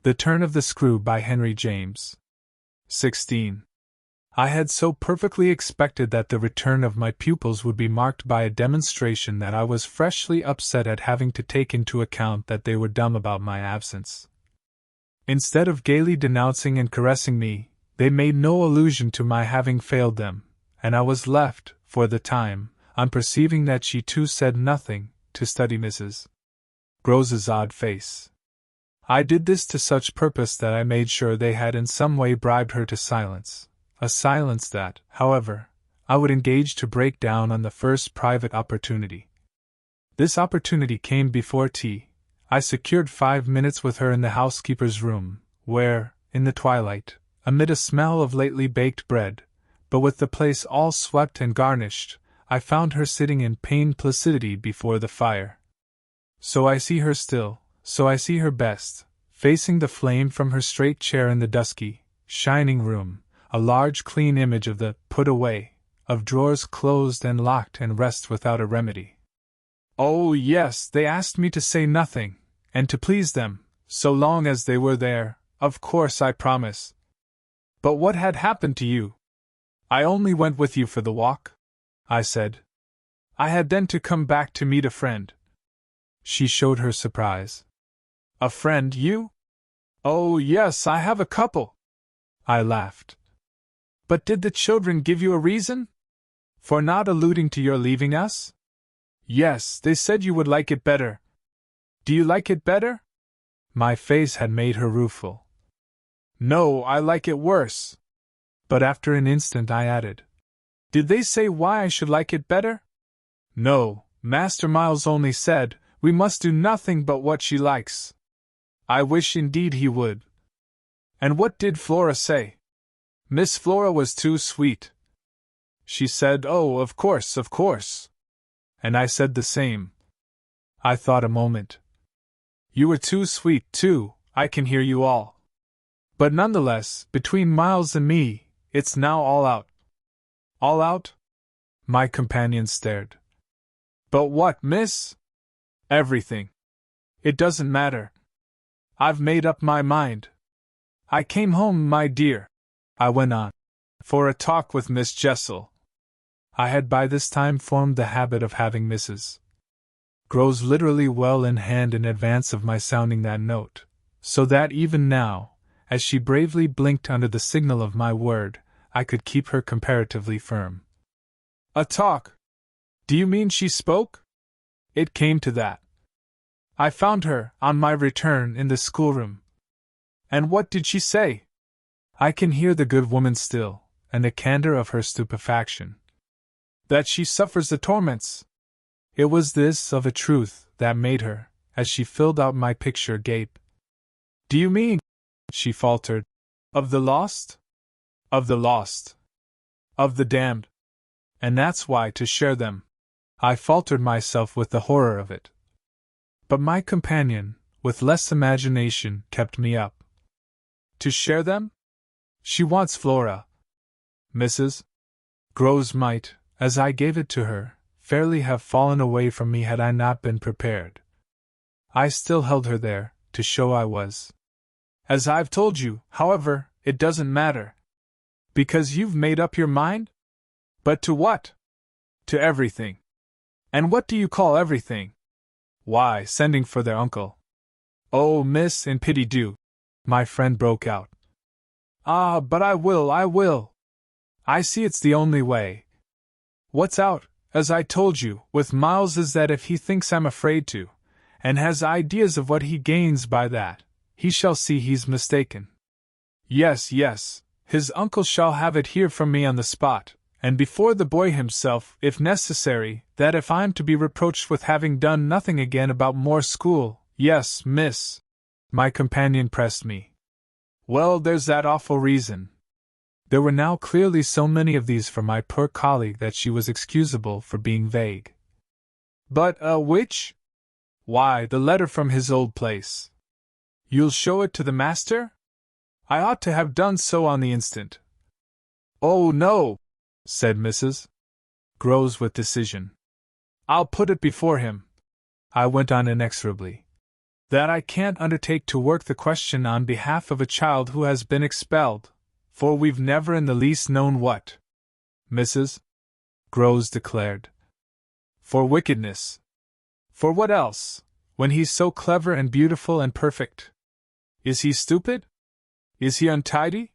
The Turn of the Screw by Henry James. 16. I had so perfectly expected that the return of my pupils would be marked by a demonstration that I was freshly upset at having to take into account that they were dumb about my absence. Instead of gaily denouncing and caressing me, they made no allusion to my having failed them, and I was left, for the time, on perceiving that she too said nothing, to study Mrs. Grose's odd face. I did this to such purpose that I made sure they had in some way bribed her to silence, a silence that, however, I would engage to break down on the first private opportunity. This opportunity came before tea. I secured 5 minutes with her in the housekeeper's room, where, in the twilight, amid a smell of lately baked bread, but with the place all swept and garnished, I found her sitting in pained placidity before the fire. So I see her still, so I see her best, facing the flame from her straight chair in the dusky, shining room, a large clean image of the put away, of drawers closed and locked and rest without a remedy. Oh yes, they asked me to say nothing, and to please them, so long as they were there, of course I promise. But what had happened to you? I only went with you for the walk, I said. I had then to come back to meet a friend. She showed her surprise. A friend, you? Oh yes, I have a couple. I laughed. But did the children give you a reason? For not alluding to your leaving us? Yes, they said you would like it better. Do you like it better? My face had made her rueful. No, I like it worse. But after an instant I added, did they say why I should like it better? No, Master Miles only said, we must do nothing but what she likes. I wish indeed he would. And what did Flora say? Miss Flora was too sweet. She said, oh, of course. And I said the same. I thought a moment. You were too sweet, too, I can hear you all. But nonetheless, between Miles and me, it's now all out. All out? My companion stared. But what, miss? Everything. It doesn't matter. I've made up my mind. I came home, my dear, I went on, for a talk with Miss Jessel. I had by this time formed the habit of having Mrs. Grose literally well in hand in advance of my sounding that note, so that even now, as she bravely blinked under the signal of my word, I could keep her comparatively firm. A talk? Do you mean she spoke? It came to that. I found her, on my return, in the schoolroom. And what did she say? I can hear the good woman still, and the candor of her stupefaction. That she suffers the torments. It was this, of a truth, that made her, as she filled out my picture, gape. Do you mean, she faltered, of the lost? Of the lost. Of the damned. And that's why, to share them. I faltered myself with the horror of it. But my companion, with less imagination, kept me up. To share them? She wants Flora. Mrs. Grose might, as I gave it to her, fairly have fallen away from me had I not been prepared. I still held her there, to show I was. As I've told you, however, it doesn't matter. Because you've made up your mind? But to what? To everything. And what do you call everything? Why, sending for their uncle. Oh, miss, in pity do, my friend broke out. Ah, but I will. I see it's the only way. What's out, as I told you, with Miles is that if he thinks I'm afraid to, and has ideas of what he gains by that, he shall see he's mistaken. Yes, his uncle shall have it here from me on the spot, and before the boy himself, if necessary, that if I'm to be reproached with having done nothing again about more school, yes, miss, my companion pressed me. Well, there's that awful reason. There were now clearly so many of these for my poor colleague that she was excusable for being vague. But, which? Why, the letter from his old place. You'll show it to the master? I ought to have done so on the instant. Oh, no, said Mrs. Grose with decision. I'll put it before him. I went on inexorably. That I can't undertake to work the question on behalf of a child who has been expelled, for we've never in the least known what Mrs. Groves declared. For wickedness. For what else, when he's so clever and beautiful and perfect? Is he stupid? Is he untidy?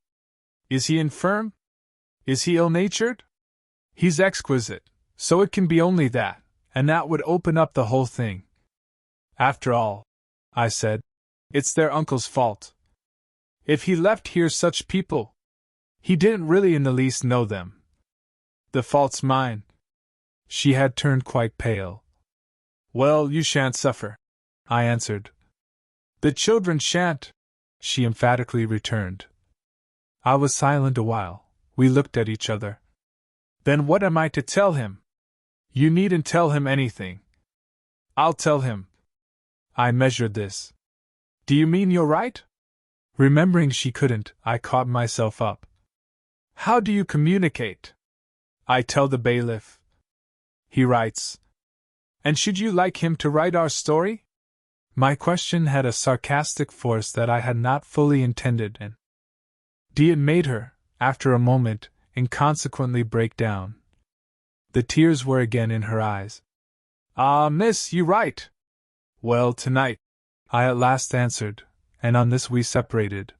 Is he infirm? Is he ill-natured? He's exquisite, so it can be only that, and that would open up the whole thing. After all, I said, it's their uncle's fault. If he left here such people, he didn't really in the least know them. The fault's mine. She had turned quite pale. Well, you shan't suffer, I answered. The children shan't, she emphatically returned. I was silent a while. We looked at each other. Then what am I to tell him? You needn't tell him anything. I'll tell him. I measured this. Do you mean you're right? Remembering she couldn't, I caught myself up. How do you communicate? I tell the bailiff. He writes. And should you like him to write our story? My question had a sarcastic force that I had not fully intended, and it made her, after a moment, inconsequently break down. The tears were again in her eyes. Ah, miss, you write. Well, tonight, I at last answered, and on this we separated.